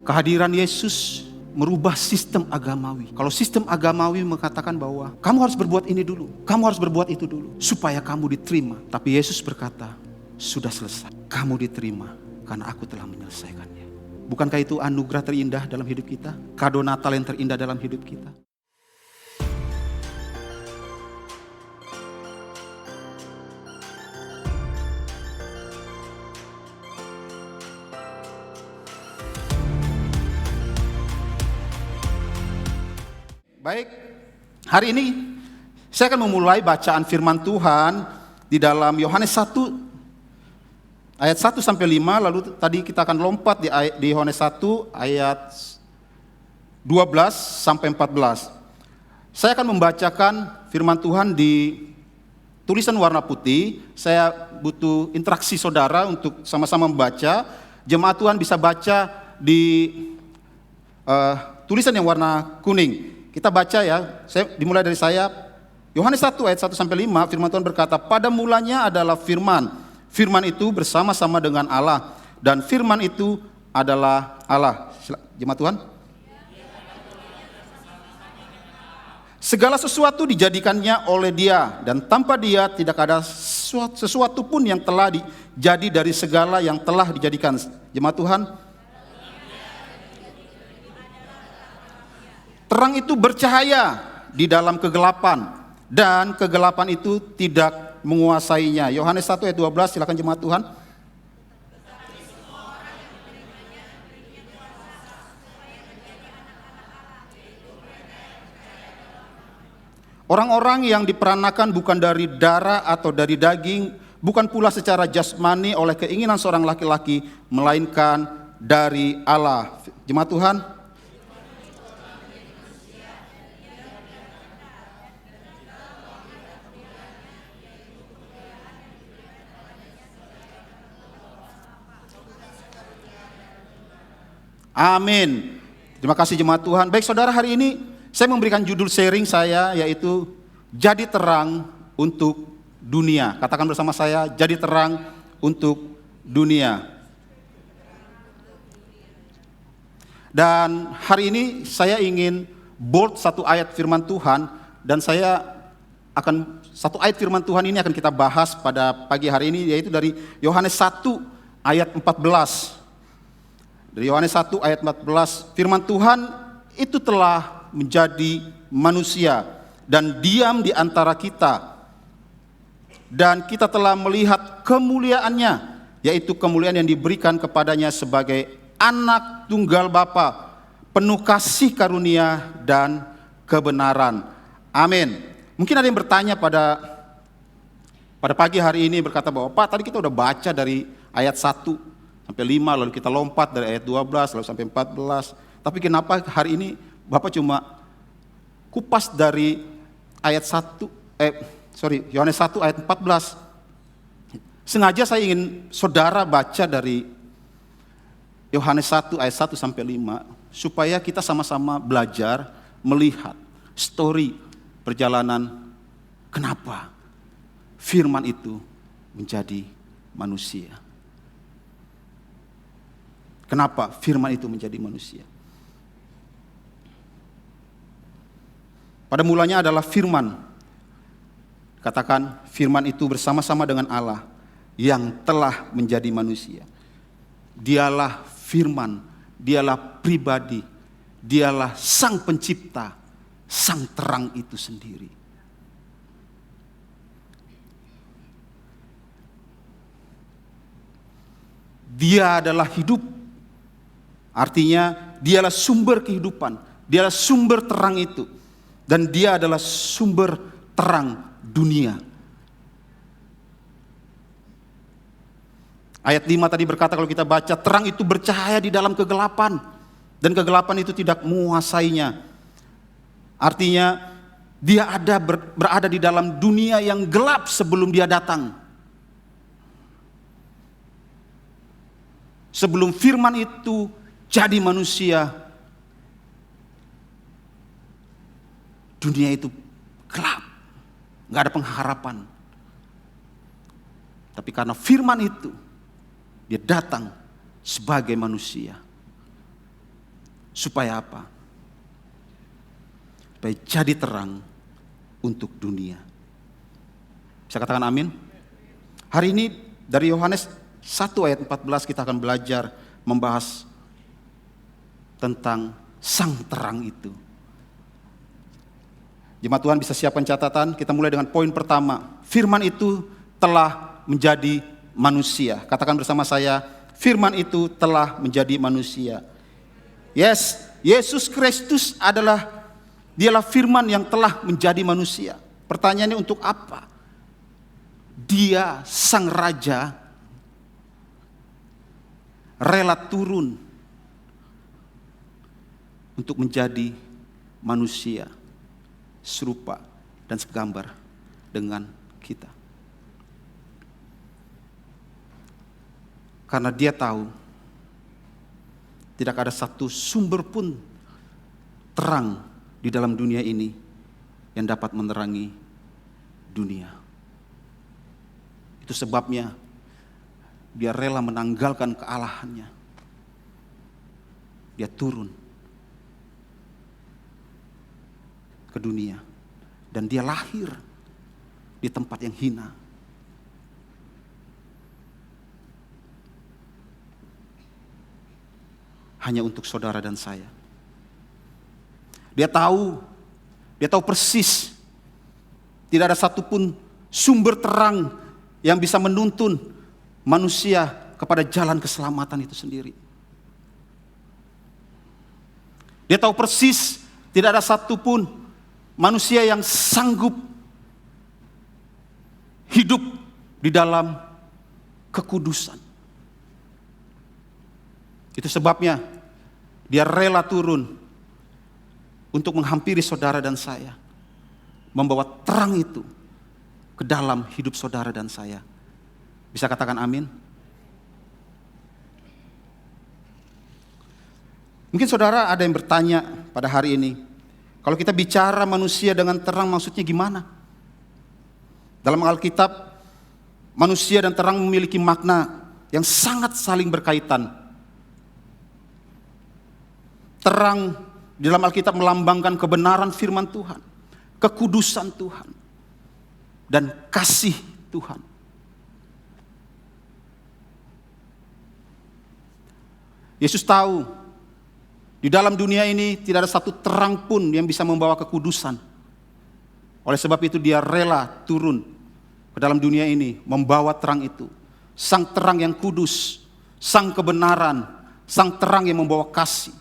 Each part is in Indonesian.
Kehadiran Yesus merubah sistem agamawi. Kalau sistem agamawi mengatakan bahwa kamu harus berbuat ini dulu, kamu harus berbuat itu dulu, supaya kamu diterima. Tapi Yesus berkata, sudah selesai. Kamu diterima karena aku telah menyelesaikannya. Bukankah itu anugerah terindah dalam hidup kita? Kado Natal yang terindah dalam hidup kita? Baik, hari ini saya akan memulai bacaan firman Tuhan di dalam Yohanes 1 ayat 1 sampai 5, lalu tadi kita akan lompat di Yohanes 1 ayat 12 sampai 14. Saya akan membacakan firman Tuhan di tulisan warna putih. Saya butuh interaksi saudara untuk sama-sama membaca. Jemaat Tuhan bisa baca di tulisan yang warna kuning. Kita baca ya, dimulai dari saya. Yohanes 1 ayat 1 sampai 5, firman Tuhan berkata, pada mulanya adalah firman. Firman itu bersama-sama dengan Allah, dan firman itu adalah Allah. Jemaat Tuhan. Segala sesuatu dijadikannya oleh Dia, dan tanpa Dia tidak ada sesuatu pun yang telah jadi dari segala yang telah dijadikan. Jemaat Tuhan. Terang itu bercahaya di dalam kegelapan, dan kegelapan itu tidak menguasainya. Yohanes 1 ayat 12, silakan jemaat Tuhan. Orang-orang yang diperanakan bukan dari darah atau dari daging, bukan pula secara jasmani oleh keinginan seorang laki-laki, melainkan dari Allah. Jemaat Tuhan. Amin. Terima kasih jemaat Tuhan. Baik saudara, hari ini saya memberikan judul sharing saya, yaitu Jadi Terang untuk Dunia. Katakan bersama saya, jadi terang untuk dunia. Dan hari ini saya ingin bold satu ayat firman Tuhan, dan satu ayat firman Tuhan ini akan kita bahas pada pagi hari ini, yaitu dari Yohanes 1 ayat 14. Dari Yohanes 1 ayat 14, firman Tuhan itu telah menjadi manusia dan diam di antara kita. Dan kita telah melihat kemuliaannya, yaitu kemuliaan yang diberikan kepadanya sebagai anak tunggal Bapa, penuh kasih karunia dan kebenaran. Amin. Mungkin ada yang bertanya pada pagi hari ini, berkata bahwa Pak, tadi kita udah baca dari ayat 1 sampai 5, lalu kita lompat dari ayat 12 lalu sampai 14. Tapi kenapa hari ini Bapak cuma kupas dari ayat Yohanes 1 ayat 14. Sengaja saya ingin saudara baca dari Yohanes 1 ayat 1 sampai 5 supaya kita sama-sama belajar melihat story perjalanan kenapa firman itu menjadi manusia. Kenapa firman itu menjadi manusia? Pada mulanya adalah firman. Katakan, firman itu bersama-sama dengan Allah yang telah menjadi manusia. Dialah firman, dialah pribadi, dialah sang pencipta, sang terang itu sendiri. Dia adalah hidup. Artinya dialah sumber kehidupan, dialah sumber terang itu, dan dia adalah sumber terang dunia. Ayat 5 tadi berkata, kalau kita baca, terang itu bercahaya di dalam kegelapan, dan kegelapan itu tidak menguasainya. Artinya dia berada di dalam dunia yang gelap sebelum dia datang. Sebelum firman itu jadi manusia, dunia itu gelap, gak ada pengharapan. Tapi karena firman itu, dia datang sebagai manusia. Supaya apa? Supaya jadi terang untuk dunia. Bisa katakan amin? Hari ini dari Yohanes 1 ayat 14 kita akan belajar membahas tentang sang terang itu. Jemaat Tuhan bisa siapkan catatan, kita mulai dengan poin pertama. Firman itu telah menjadi manusia. Katakan bersama saya, firman itu telah menjadi manusia. Yes, Yesus Kristus dialah firman yang telah menjadi manusia. Pertanyaannya untuk apa? Dia sang raja rela turun untuk menjadi manusia serupa dan segambar dengan kita. Karena dia tahu tidak ada satu sumber pun terang di dalam dunia ini yang dapat menerangi dunia. Itu sebabnya dia rela menanggalkan kealahannya. Dia turun ke dunia dan dia lahir di tempat yang hina. Hanya untuk saudara dan saya. Dia tahu persis tidak ada satupun sumber terang yang bisa menuntun manusia kepada jalan keselamatan itu sendiri. Dia tahu persis tidak ada satupun manusia yang sanggup hidup di dalam kekudusan. Itu sebabnya dia rela turun untuk menghampiri saudara dan saya, membawa terang itu ke dalam hidup saudara dan saya. Bisa katakan amin? Mungkin saudara ada yang bertanya pada hari ini, kalau kita bicara manusia dengan terang maksudnya gimana? Dalam Alkitab, manusia dan terang memiliki makna yang sangat saling berkaitan. Terang di dalam Alkitab melambangkan kebenaran firman Tuhan, kekudusan Tuhan, dan kasih Tuhan. Yesus tahu di dalam dunia ini tidak ada satu terang pun yang bisa membawa kekudusan. Oleh sebab itu dia rela turun ke dalam dunia ini membawa terang itu. Sang terang yang kudus, sang kebenaran, sang terang yang membawa kasih.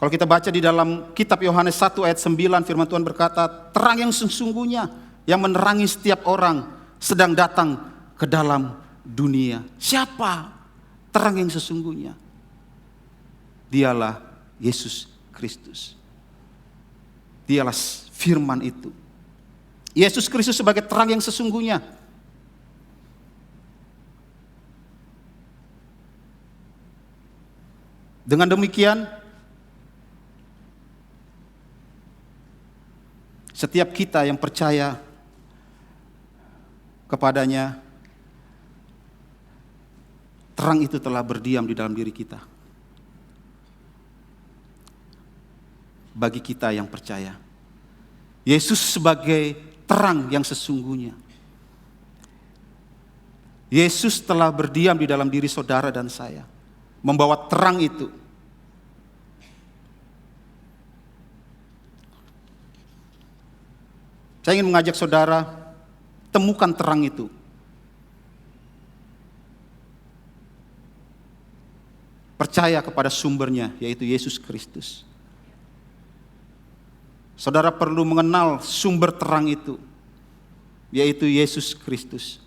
Kalau kita baca di dalam kitab Yohanes 1 ayat 9, firman Tuhan berkata, terang yang sesungguhnya yang menerangi setiap orang sedang datang ke dalam dunia. Siapa terang yang sesungguhnya? Dialah Yesus Kristus. Dialah firman itu. Yesus Kristus sebagai terang yang sesungguhnya. Dengan demikian, setiap kita yang percaya kepadanya, terang itu telah berdiam di dalam diri kita. Bagi kita yang percaya, Yesus sebagai terang yang sesungguhnya. Yesus telah berdiam di dalam diri saudara dan saya, membawa terang itu. Saya ingin mengajak saudara, temukan terang itu. Percaya kepada sumbernya, yaitu Yesus Kristus. Saudara perlu mengenal sumber terang itu, yaitu Yesus Kristus.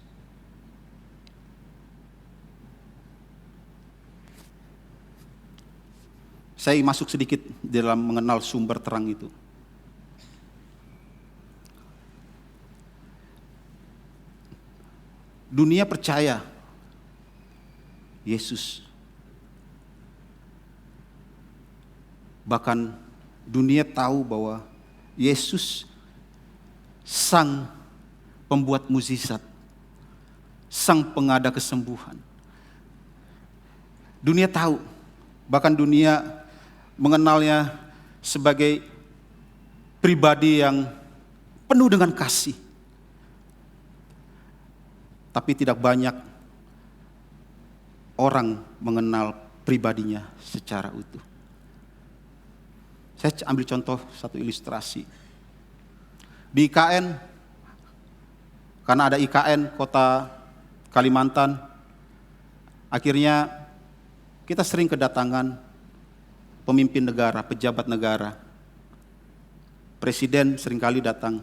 Saya masuk sedikit dalam mengenal sumber terang itu. Dunia percaya Yesus. Bahkan dunia tahu bahwa Yesus sang pembuat mukjizat, sang pengada kesembuhan. Dunia tahu, bahkan dunia mengenalnya sebagai pribadi yang penuh dengan kasih. Tapi tidak banyak orang mengenal pribadinya secara utuh. Saya ambil contoh satu ilustrasi. Di IKN, karena ada IKN Kota Kalimantan, akhirnya kita sering kedatangan pemimpin negara, pejabat negara. Presiden seringkali datang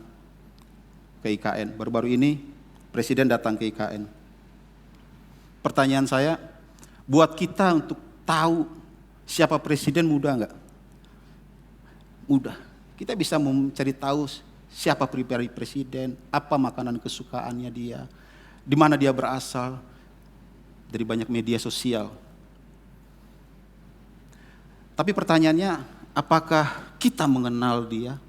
ke IKN. Baru-baru ini Presiden datang ke IKN. Pertanyaan saya, buat kita untuk tahu siapa Presiden mudah enggak? Mudah. Kita bisa mencari tahu siapa pribadi Presiden, apa makanan kesukaannya dia, di mana dia berasal, dari banyak media sosial. Tapi pertanyaannya, apakah kita mengenal dia?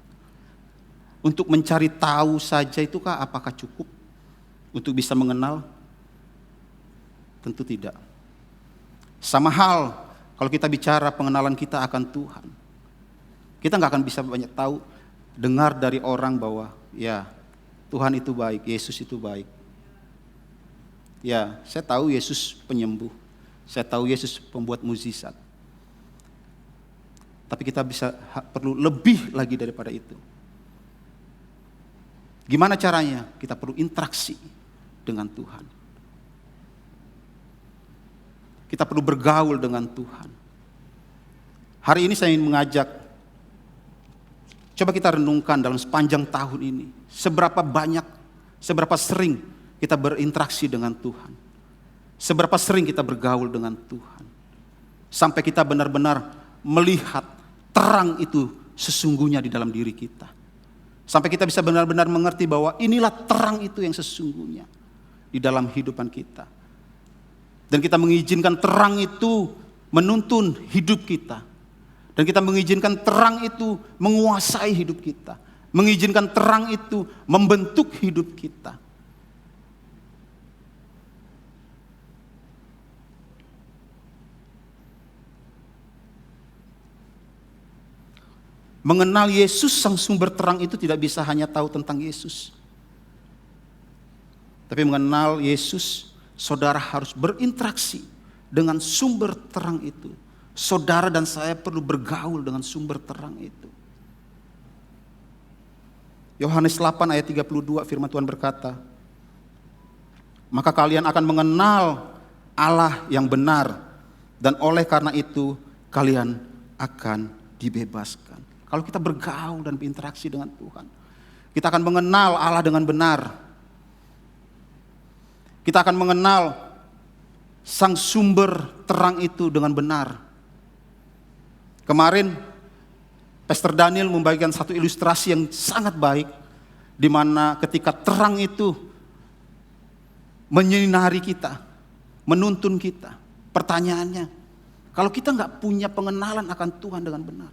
Untuk mencari tahu saja itukah apakah cukup untuk bisa mengenal? Tentu tidak. Sama hal kalau kita bicara pengenalan kita akan Tuhan. Kita nggak akan bisa banyak tahu, dengar dari orang bahwa ya Tuhan itu baik, Yesus itu baik. Ya, saya tahu Yesus penyembuh, saya tahu Yesus pembuat mukjizat. Tapi kita perlu lebih lagi daripada itu. Gimana caranya? Kita perlu interaksi dengan Tuhan. Kita perlu bergaul dengan Tuhan. Hari ini saya ingin mengajak, coba kita renungkan dalam sepanjang tahun ini, seberapa banyak, seberapa sering kita berinteraksi dengan Tuhan. Seberapa sering kita bergaul dengan Tuhan. Sampai kita benar-benar melihat terang itu sesungguhnya di dalam diri kita. Sampai kita bisa benar-benar mengerti bahwa inilah terang itu yang sesungguhnya di dalam kehidupan kita. Dan kita mengizinkan terang itu menuntun hidup kita. Dan kita mengizinkan terang itu menguasai hidup kita. Mengizinkan terang itu membentuk hidup kita. Mengenal Yesus sang sumber terang itu tidak bisa hanya tahu tentang Yesus. Tapi mengenal Yesus, saudara harus berinteraksi dengan sumber terang itu. Saudara dan saya perlu bergaul dengan sumber terang itu. Yohanes 8 ayat 32 firman Tuhan berkata, maka kalian akan mengenal Allah yang benar, dan oleh karena itu kalian akan dibebaskan. Kalau kita bergaul dan berinteraksi dengan Tuhan, kita akan mengenal Allah dengan benar. Kita akan mengenal sang sumber terang itu dengan benar. Kemarin Pastor Daniel membagikan satu ilustrasi yang sangat baik, di mana ketika terang itu menyinari kita, menuntun kita. Pertanyaannya, kalau kita nggak punya pengenalan akan Tuhan dengan benar,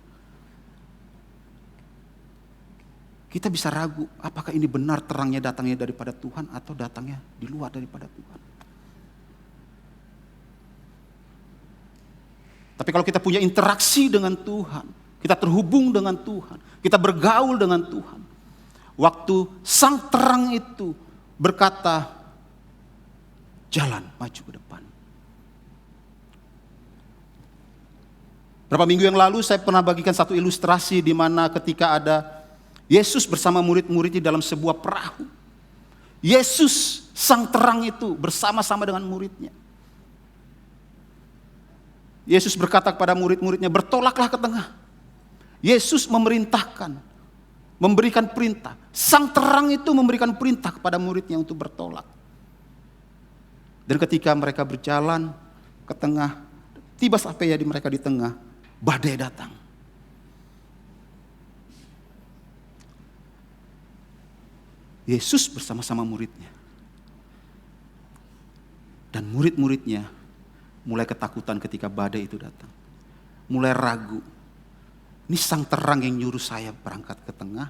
kita bisa ragu, apakah ini benar terangnya datangnya daripada Tuhan atau datangnya di luar daripada Tuhan. Tapi kalau kita punya interaksi dengan Tuhan, kita terhubung dengan Tuhan, kita bergaul dengan Tuhan. Waktu sang terang itu berkata, jalan maju ke depan. Berapa minggu yang lalu saya pernah bagikan satu ilustrasi di mana ketika ada Yesus bersama murid-muridnya dalam sebuah perahu. Yesus sang terang itu bersama-sama dengan muridnya. Yesus berkata kepada murid-muridnya, bertolaklah ke tengah. Yesus memerintahkan, memberikan perintah. Sang terang itu memberikan perintah kepada muridnya untuk bertolak. Dan ketika mereka berjalan ke tengah, tiba sampai di mereka di tengah, badai datang. Yesus bersama-sama muridnya. Dan murid-muridnya mulai ketakutan ketika badai itu datang. Mulai ragu. Ini sang terang yang nyuruh saya berangkat ke tengah.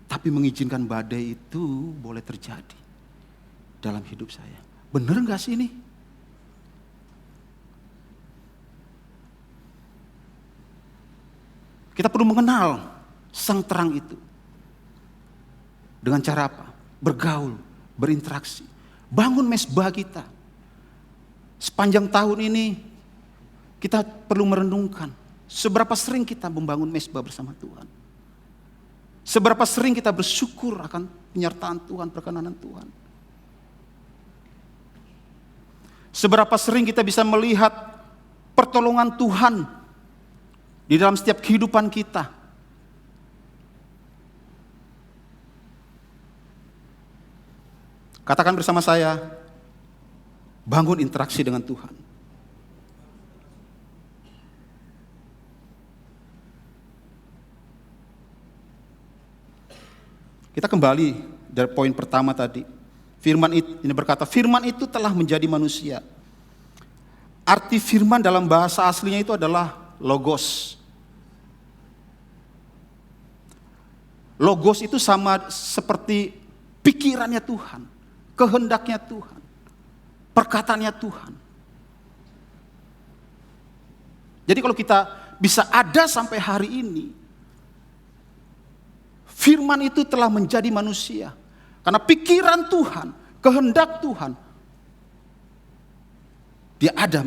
tapi mengizinkan badai itu boleh terjadi dalam hidup saya. Benar gak sih ini? Kita perlu mengenal sang terang itu. Dengan cara apa? Bergaul, berinteraksi. Bangun mesbah kita. Sepanjang tahun ini kita perlu merenungkan seberapa sering kita membangun mesbah bersama Tuhan. Seberapa sering kita bersyukur akan penyertaan Tuhan, perkenanan Tuhan. Seberapa sering kita bisa melihat pertolongan Tuhan di dalam setiap kehidupan kita. Katakan bersama saya, bangun interaksi dengan Tuhan. Kita kembali dari poin pertama tadi. Firman itu, ini berkata, firman itu telah menjadi manusia. Arti firman dalam bahasa aslinya itu adalah logos. Logos itu sama seperti pikirannya Tuhan, kehendaknya Tuhan, perkataannya Tuhan. Jadi kalau kita bisa ada sampai hari ini, firman itu telah menjadi manusia. Karena pikiran Tuhan, kehendak Tuhan, dia ada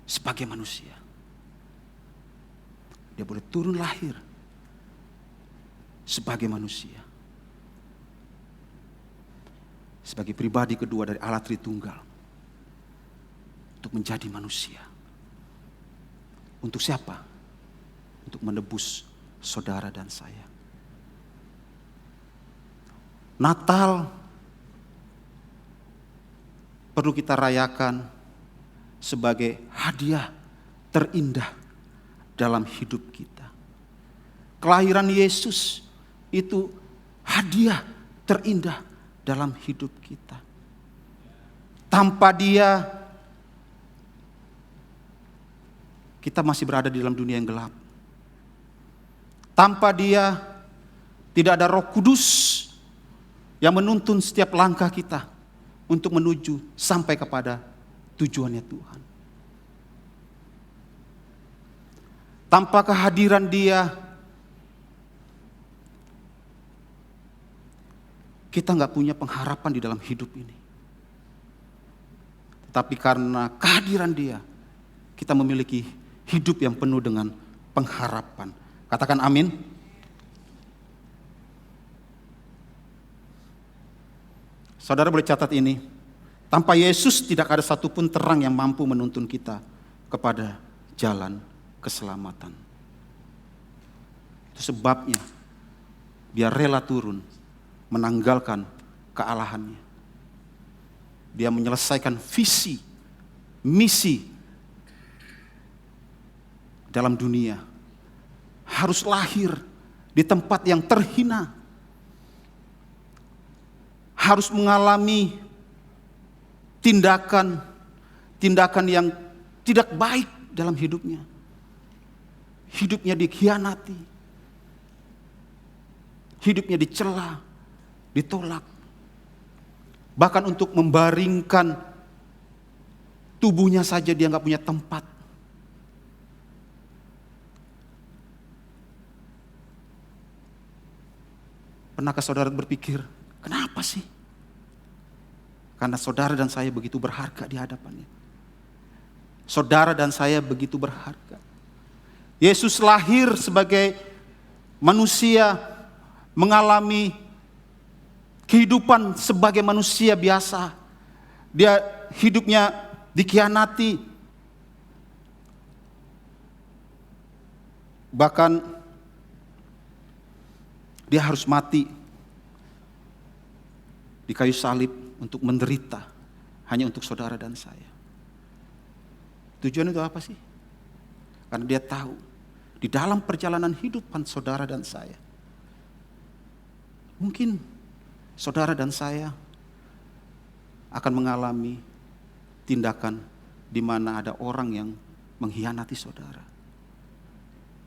sebagai manusia. Dia boleh turun lahir sebagai manusia. Sebagai pribadi kedua dari Allah Tritunggal. Untuk menjadi manusia. Untuk siapa? Untuk menebus saudara dan saya. Natal perlu kita rayakan sebagai hadiah terindah dalam hidup kita. Kelahiran Yesus itu hadiah terindah dalam hidup kita. Tanpa Dia, kita masih berada di dalam dunia yang gelap. Tanpa Dia, tidak ada Roh Kudus yang menuntun setiap langkah kita untuk menuju sampai kepada tujuannya Tuhan. Tanpa kehadiran Dia, kita nggak punya pengharapan di dalam hidup ini. Tetapi karena kehadiran Dia, kita memiliki hidup yang penuh dengan pengharapan. Katakan amin. Saudara boleh catat ini, tanpa Yesus tidak ada satupun terang yang mampu menuntun kita kepada jalan keselamatan. Itu sebabnya Dia rela turun, menanggalkan kealahannya. Dia menyelesaikan visi, misi dalam dunia. Harus lahir di tempat yang terhina. Harus mengalami tindakan yang tidak baik dalam hidupnya. Hidupnya dikhianati. Hidupnya dicela, ditolak. Bahkan untuk membaringkan tubuhnya saja dia nggak punya tempat. Pernahkah saudara berpikir, kenapa sih? Karena saudara dan saya begitu berharga di hadapannya. Saudara dan saya begitu berharga. Yesus lahir sebagai manusia, mengalami kehidupan sebagai manusia biasa. Dia hidupnya dikhianati. Bahkan dia harus mati di kayu salib untuk menderita hanya untuk saudara dan saya. Tujuan itu apa sih? Karena Dia tahu di dalam perjalanan hidupan saudara dan saya, mungkin saudara dan saya akan mengalami tindakan di mana ada orang yang mengkhianati saudara.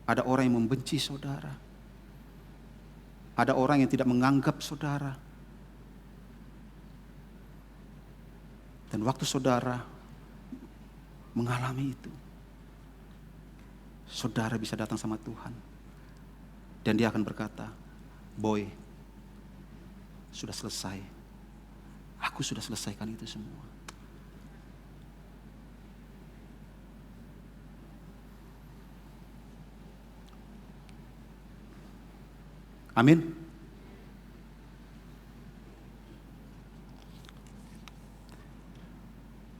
Ada orang yang membenci saudara. ada orang yang tidak menganggap saudara. Dan waktu saudara mengalami itu, saudara bisa datang sama Tuhan. Dan dia akan berkata, boy, sudah selesai. Aku sudah selesaikan itu semua. Amin.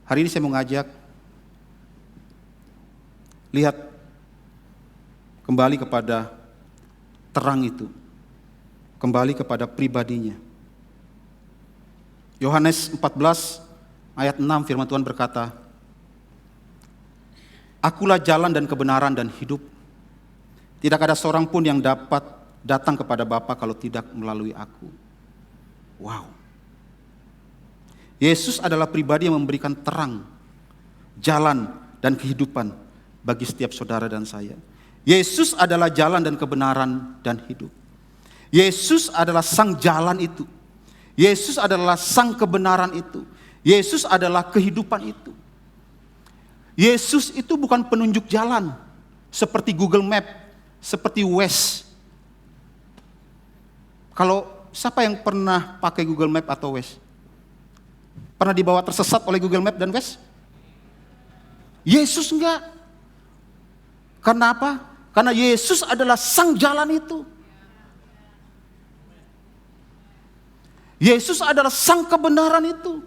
Hari ini saya mau ngajak lihat kembali kepada terang itu, kembali kepada pribadinya. Yohanes 14 ayat 6 firman Tuhan berkata, Akulah jalan dan kebenaran dan hidup. Tidak ada seorang pun yang dapat datang kepada Bapa kalau tidak melalui aku. Wow. Yesus adalah pribadi yang memberikan terang, jalan, dan kehidupan bagi setiap saudara dan saya. Yesus adalah jalan dan kebenaran dan hidup. Yesus adalah sang jalan itu. Yesus adalah sang kebenaran itu. Yesus adalah kehidupan itu. Yesus itu bukan penunjuk jalan seperti Google Map, seperti Waze. Kalau siapa yang pernah pakai Google Map atau Waze? Pernah dibawa tersesat oleh Google Map dan Waze? Yesus enggak. Karena apa? Karena Yesus adalah sang jalan itu. Yesus adalah sang kebenaran itu.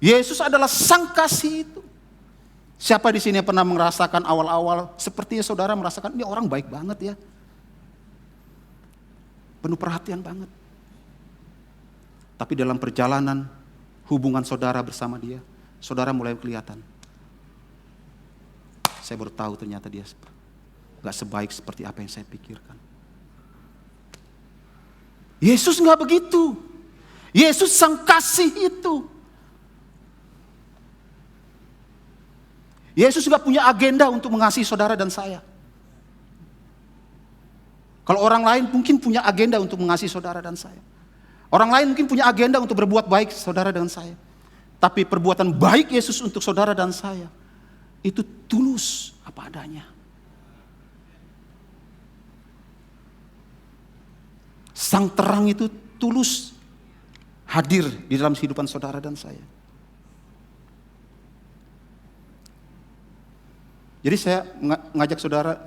Yesus adalah sang kasih itu. Siapa di sini yang pernah merasakan awal-awal sepertinya saudara merasakan ini orang baik banget ya. Penuh perhatian banget. Tapi dalam perjalanan hubungan saudara bersama dia, saudara mulai kelihatan. Saya baru tahu ternyata dia gak sebaik seperti apa yang saya pikirkan. Yesus gak begitu. Yesus sang kasih itu. Yesus gak punya agenda untuk mengasihi saudara dan saya. Kalau orang lain mungkin punya agenda untuk mengasihi saudara dan saya. Orang lain mungkin punya agenda untuk berbuat baik saudara dan saya. Tapi perbuatan baik Yesus untuk saudara dan saya, itu tulus apa adanya. Sang terang itu tulus hadir di dalam kehidupan saudara dan saya. Jadi saya ngajak saudara,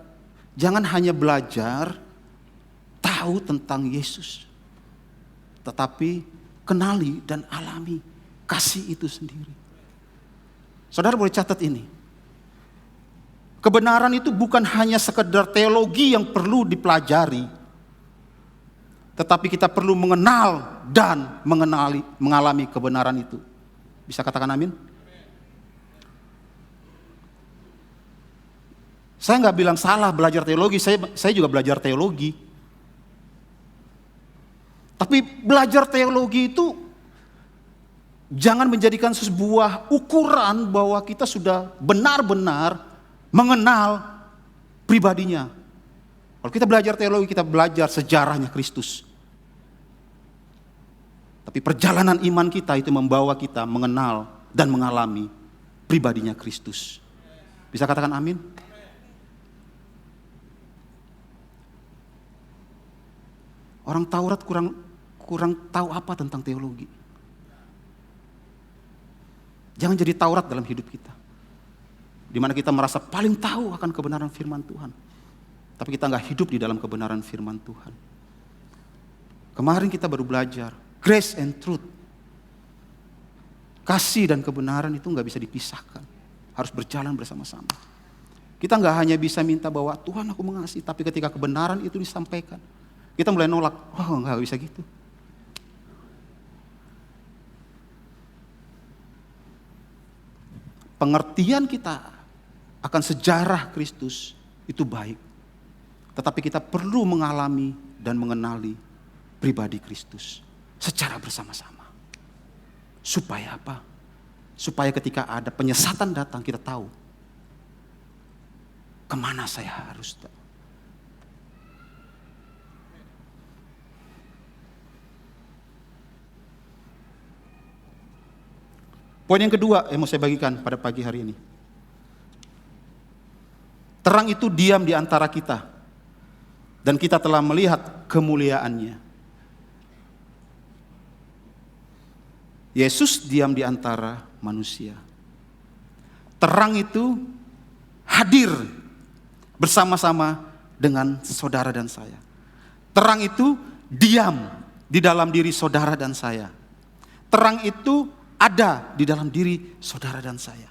jangan hanya belajar tahu tentang Yesus, tetapi kenali dan alami kasih itu sendiri. Saudara boleh catat ini. Kebenaran itu bukan hanya sekedar teologi yang perlu dipelajari, tetapi kita perlu mengenal dan mengalami kebenaran itu. Bisa katakan amin? Saya nggak bilang salah belajar teologi, saya juga belajar teologi. Tapi belajar teologi itu jangan menjadikan sebuah ukuran bahwa kita sudah benar-benar mengenal pribadinya. Kalau kita belajar teologi, kita belajar sejarahnya Kristus. Tapi perjalanan iman kita itu membawa kita mengenal dan mengalami pribadinya Kristus. Bisa katakan amin? Orang Taurat kurang tahu apa tentang teologi. Jangan jadi Taurat dalam hidup kita, di mana kita merasa paling tahu akan kebenaran firman Tuhan, tapi kita nggak hidup di dalam kebenaran firman Tuhan. Kemarin kita baru belajar grace and truth. Kasih dan kebenaran itu nggak bisa dipisahkan, harus berjalan bersama-sama. Kita nggak hanya bisa minta bahwa Tuhan aku mengasihi, tapi ketika kebenaran itu disampaikan, kita mulai nolak. Oh, nggak bisa gitu. Pengertian kita akan sejarah Kristus itu baik. Tetapi kita perlu mengalami dan mengenali pribadi Kristus secara bersama-sama. Supaya apa? Supaya ketika ada penyesatan datang, kita tahu kemana saya harus. Poin yang kedua yang mau saya bagikan pada pagi hari ini. Terang itu diam di antara kita. Dan kita telah melihat kemuliaannya. Yesus diam di antara manusia. Terang itu hadir bersama-sama dengan saudara dan saya. Terang itu diam di dalam diri saudara dan saya. Terang itu ada di dalam diri saudara dan saya.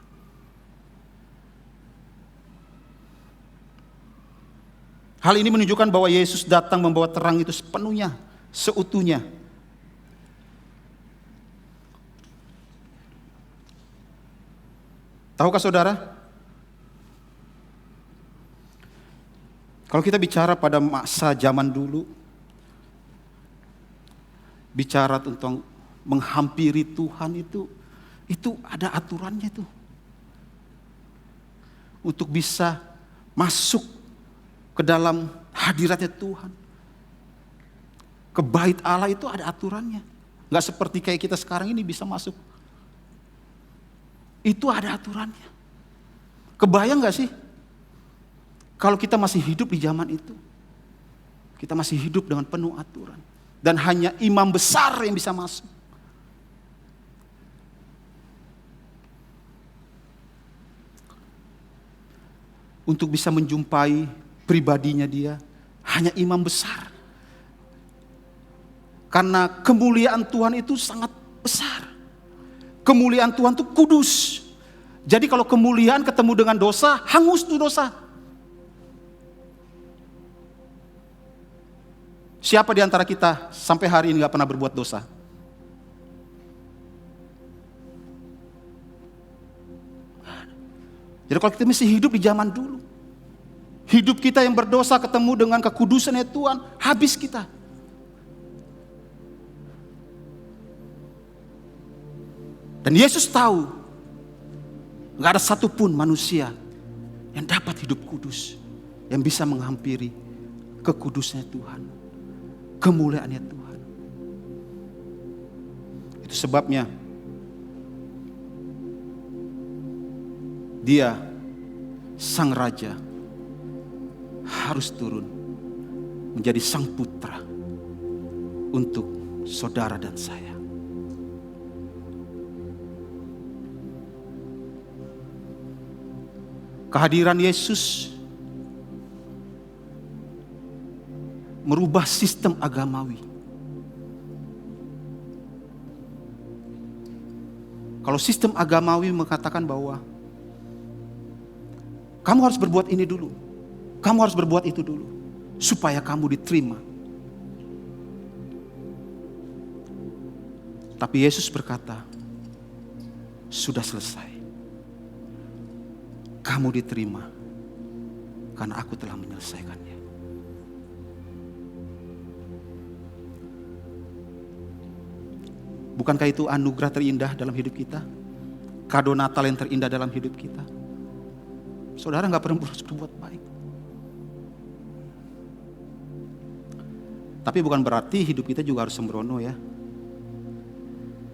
Hal ini menunjukkan bahwa Yesus datang membawa terang itu sepenuhnya, seutuhnya. Tahukah saudara? Kalau kita bicara pada masa zaman dulu, bicara tentang menghampiri Tuhan itu ada aturannya tuh. Untuk bisa masuk ke dalam hadiratnya Tuhan, ke bait Allah itu ada aturannya. Gak seperti kayak kita sekarang ini bisa masuk. Itu ada aturannya. Kebayang gak sih kalau kita masih hidup di zaman itu? Kita masih hidup dengan penuh aturan. Dan hanya imam besar yang bisa masuk. Untuk bisa menjumpai pribadinya dia, hanya imam besar. Karena kemuliaan Tuhan itu sangat besar. Kemuliaan Tuhan itu kudus. Jadi kalau kemuliaan ketemu dengan dosa, hangus tuh dosa. Siapa di antara kita sampai hari ini gak pernah berbuat dosa? Jadi kalau kita masih hidup di zaman dulu, hidup kita yang berdosa ketemu dengan kekudusannya Tuhan, habis kita. Dan Yesus tahu, gak ada satupun manusia yang dapat hidup kudus, yang bisa menghampiri kekudusannya Tuhan, kemuliaannya Tuhan. Itu sebabnya Dia, Sang Raja, harus turun menjadi Sang Putra untuk saudara dan saya. Kehadiran Yesus merubah sistem agamawi. Kalau sistem agamawi mengatakan bahwa kamu harus berbuat ini dulu, kamu harus berbuat itu dulu, supaya kamu diterima. Tapi Yesus berkata, sudah selesai. Kamu diterima karena aku telah menyelesaikannya. Bukankah itu anugerah terindah dalam hidup kita? Kado Natal yang terindah dalam hidup kita? Saudara gak perlu berbuat baik. Tapi bukan berarti hidup kita juga harus sembrono ya.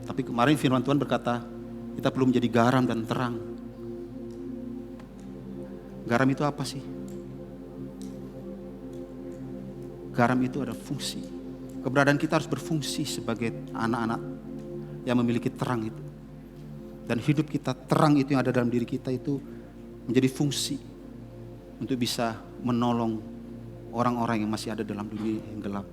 Tapi kemarin firman Tuhan berkata, kita perlu menjadi garam dan terang. Garam itu apa sih? Garam itu ada fungsi. Keberadaan kita harus berfungsi sebagai anak-anak yang memiliki terang itu. Dan hidup kita, terang itu yang ada dalam diri kita itu menjadi fungsi untuk bisa menolong orang-orang yang masih ada dalam dunia yang gelap.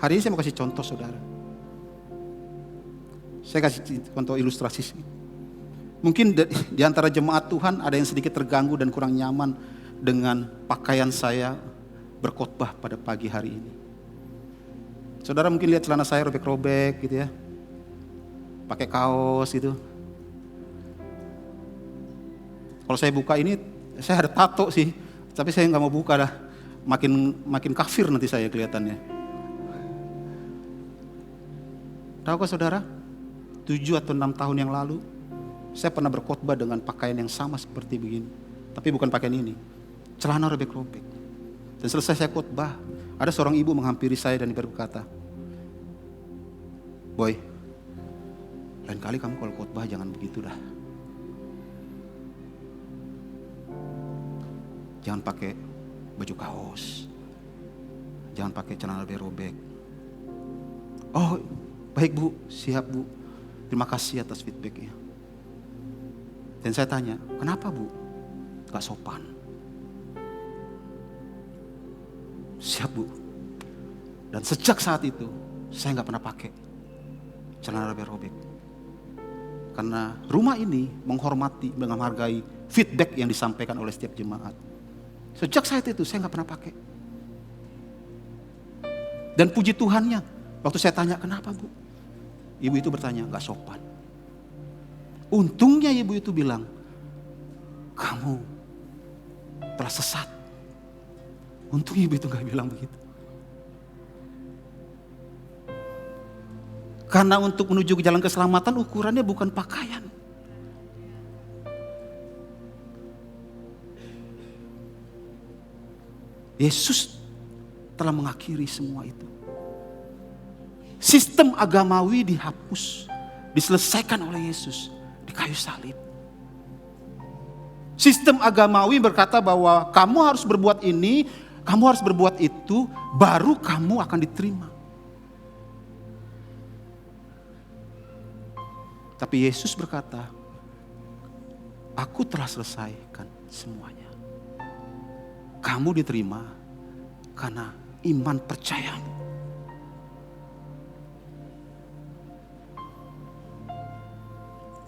Hari ini saya mau kasih contoh saudara. Saya kasih contoh ilustrasi. Mungkin di antara jemaat Tuhan ada yang sedikit terganggu dan kurang nyaman dengan pakaian saya berkhotbah pada pagi hari ini. Saudara mungkin lihat celana saya robek-robek gitu ya. Pakai kaos gitu. Kalau saya buka ini, saya ada tato sih. Tapi saya nggak mau buka dah. Makin kafir nanti saya kelihatannya. Tahukah saudara? 7 atau 6 tahun yang lalu, saya pernah berkhotbah dengan pakaian yang sama seperti begini. Tapi bukan pakaian ini. celana robek-robek. Dan selesai saya khotbah, ada seorang ibu menghampiri saya dan berkata, "Boy, lain kali kamu kalau khotbah jangan begitu dah. Jangan pakai baju kaos. Jangan pakai celana robek." "Oh, baik Bu, siap Bu. Terima kasih atas feedbacknya." Dan saya tanya, "Kenapa Bu? Gak sopan." "Siap Bu." Dan sejak saat itu saya gak pernah pakai celana robek-robek. Karena rumah ini menghormati, menghargai feedback yang disampaikan oleh setiap jemaat. Sejak saat itu saya gak pernah pakai. Dan puji Tuhannya, waktu saya tanya, "Kenapa Bu?" Ibu itu bertanya, "Gak sopan." Untungnya ibu itu bilang, "Kamu telah sesat." Untung ibu itu gak bilang begitu. Karena untuk menuju ke jalan keselamatan ukurannya bukan pakaian. Yesus telah mengakhiri semua itu. Sistem agamawi dihapus, diselesaikan oleh Yesus di kayu salib. Sistem agamawi berkata bahwa kamu harus berbuat ini, kamu harus berbuat itu, baru kamu akan diterima. Tapi Yesus berkata, "Aku telah selesaikan semuanya. Kamu diterima karena iman percayamu."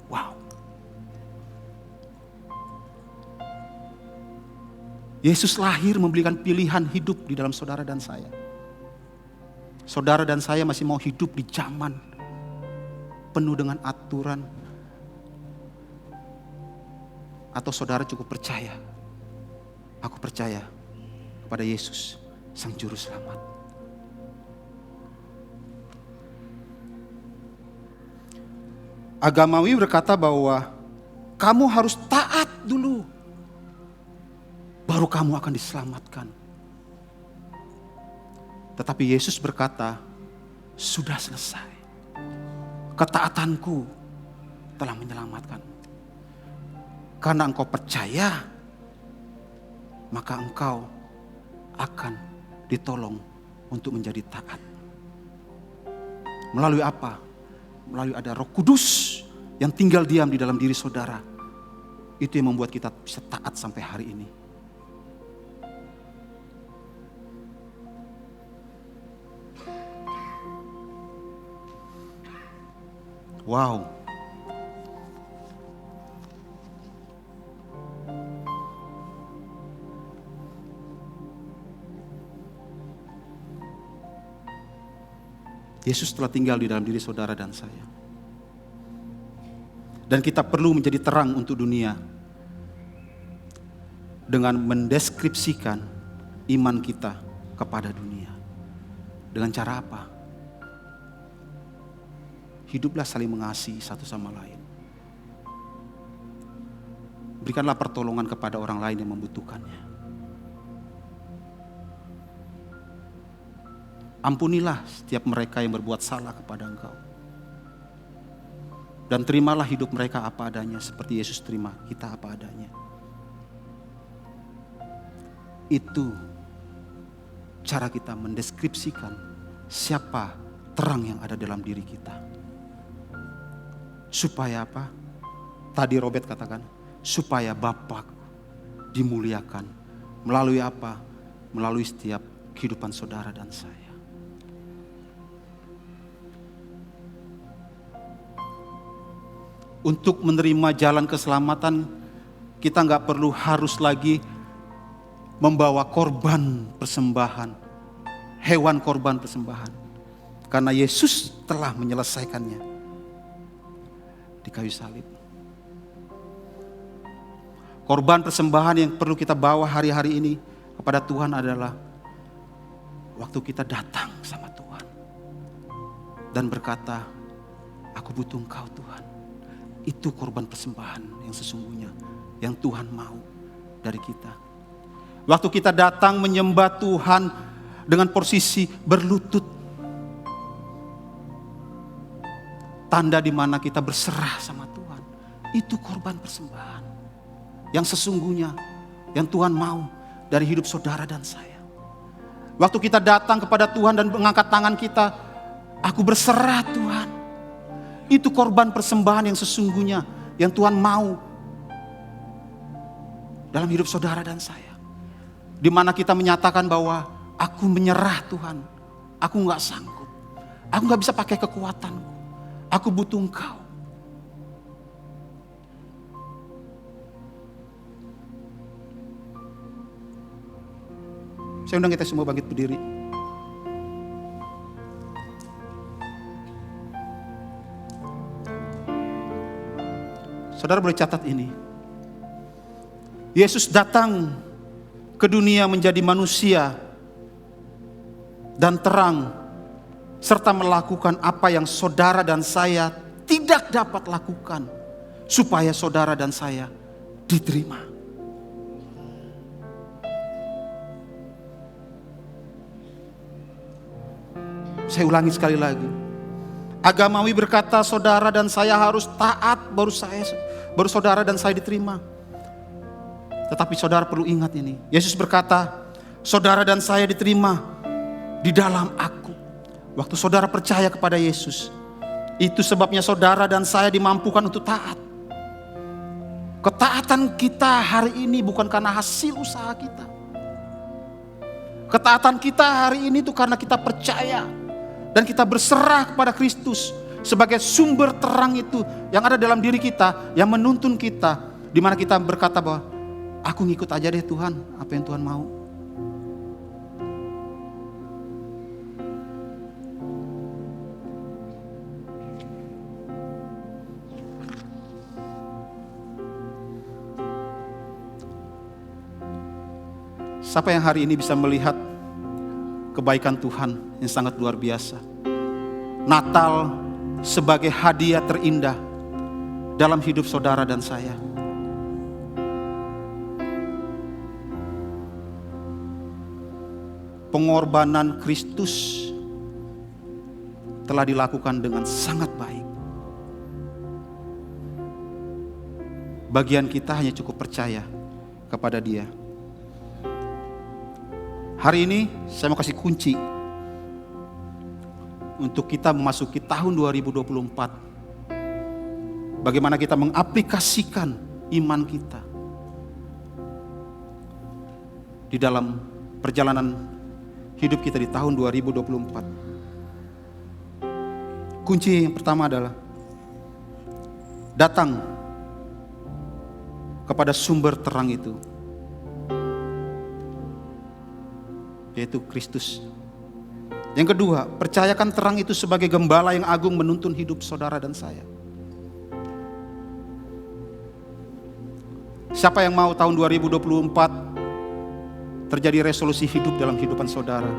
Wow. Yesus lahir memberikan pilihan hidup di dalam saudara dan saya. Saudara dan saya masih mau hidup di zaman penuh dengan aturan, atau saudara cukup percaya, aku percaya kepada Yesus, Sang Juru Selamat. Agamawi berkata bahwa kamu harus taat dulu, baru kamu akan diselamatkan. Tetapi Yesus berkata, sudah selesai. Ketaatanku telah menyelamatkan. Karena engkau percaya, maka engkau akan ditolong untuk menjadi taat. Melalui apa? Melalui ada Roh Kudus yang tinggal diam di dalam diri saudara. Itu yang membuat kita bisa taat sampai hari ini. Wow. Yesus telah tinggal di dalam diri saudara dan saya. Dan kita perlu menjadi terang untuk dunia dengan mendeskripsikan iman kita kepada dunia. Dengan cara apa? Hiduplah saling mengasihi satu sama lain. Berikanlah pertolongan kepada orang lain yang membutuhkannya. Ampunilah setiap mereka yang berbuat salah kepada engkau. Dan terimalah hidup mereka apa adanya, seperti Yesus terima kita apa adanya. Itu cara kita mendeskripsikan siapa terang yang ada dalam diri kita. Supaya apa? Tadi Robert katakan, supaya Bapa dimuliakan. Melalui apa? Melalui setiap kehidupan saudara dan saya. Untuk menerima jalan keselamatan, kita gak perlu harus lagi membawa korban persembahan, hewan korban persembahan. Karena Yesus telah menyelesaikannya di kayu salib. Korban persembahan yang perlu kita bawa hari-hari ini kepada Tuhan adalah waktu kita datang sama Tuhan dan berkata, aku butuh Engkau Tuhan. Itu korban persembahan yang sesungguhnya yang Tuhan mau dari kita. Waktu kita datang menyembah Tuhan dengan posisi berlutut. Tanda di mana kita berserah sama Tuhan. Itu korban persembahan yang sesungguhnya yang Tuhan mau dari hidup saudara dan saya. Waktu kita datang kepada Tuhan dan mengangkat tangan kita, aku berserah Tuhan. Itu korban persembahan yang sesungguhnya yang Tuhan mau dalam hidup saudara dan saya. Di mana kita menyatakan bahwa aku menyerah Tuhan. Aku gak sanggup. Aku gak bisa pakai kekuatanku. Aku butuh Engkau. Saya undang kita semua bangkit berdiri. Saudara boleh catat ini. Yesus datang ke dunia menjadi manusia dan terang, serta melakukan apa yang saudara dan saya tidak dapat lakukan, supaya saudara dan saya diterima. Saya ulangi sekali lagi. Agamawi berkata saudara dan saya harus taat, baru saudara dan saya diterima. Tetapi saudara perlu ingat ini. Yesus berkata, saudara dan saya diterima di dalam aku. Waktu saudara percaya kepada Yesus, itu sebabnya saudara dan saya dimampukan untuk taat. Ketaatan kita hari ini bukan karena hasil usaha kita. Ketaatan kita hari ini itu karena kita percaya dan kita berserah kepada Kristus sebagai sumber terang itu yang ada dalam diri kita, yang menuntun kita, di mana kita berkata bahwa aku ngikut aja deh Tuhan, apa yang Tuhan mau. Siapa yang hari ini bisa melihat kebaikan Tuhan yang sangat luar biasa? Natal sebagai hadiah terindah dalam hidup saudara dan saya. Pengorbanan Kristus telah dilakukan dengan sangat baik. Bagian kita hanya cukup percaya kepada Dia. Hari ini saya mau kasih kunci untuk kita memasuki tahun 2024. Bagaimana kita mengaplikasikan iman kita di dalam perjalanan hidup kita di tahun 2024. Kunci yang pertama adalah datang kepada sumber terang itu, yaitu Kristus. Yang kedua, percayakan terang itu sebagai gembala yang agung menuntun hidup saudara dan saya. Siapa yang mau tahun 2024 terjadi resolusi hidup dalam kehidupan saudara,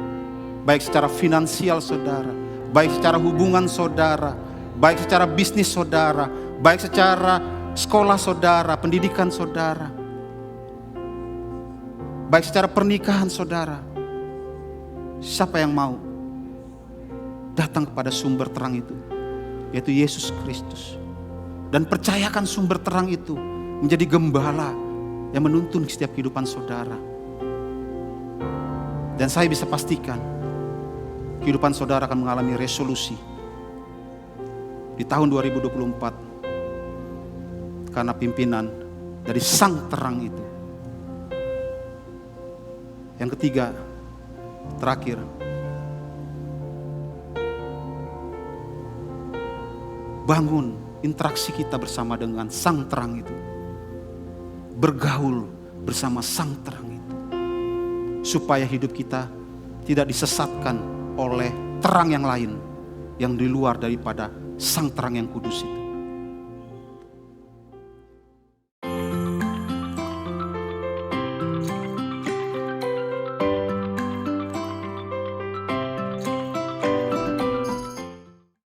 baik secara finansial saudara, baik secara hubungan saudara, baik secara bisnis saudara, baik secara sekolah saudara, pendidikan saudara, baik secara pernikahan saudara. Siapa yang mau datang kepada sumber terang itu, yaitu Yesus Kristus, dan percayakan sumber terang itu menjadi gembala yang menuntun setiap kehidupan saudara. Dan saya bisa pastikan kehidupan saudara akan mengalami resolusi di tahun 2024 karena pimpinan dari sang terang itu. Yang ketiga, terakhir, bangun interaksi kita bersama dengan sang terang itu. Bergaul bersama sang terang itu, supaya hidup kita tidak disesatkan oleh terang yang lain yang di luar daripada sang terang yang kudus itu.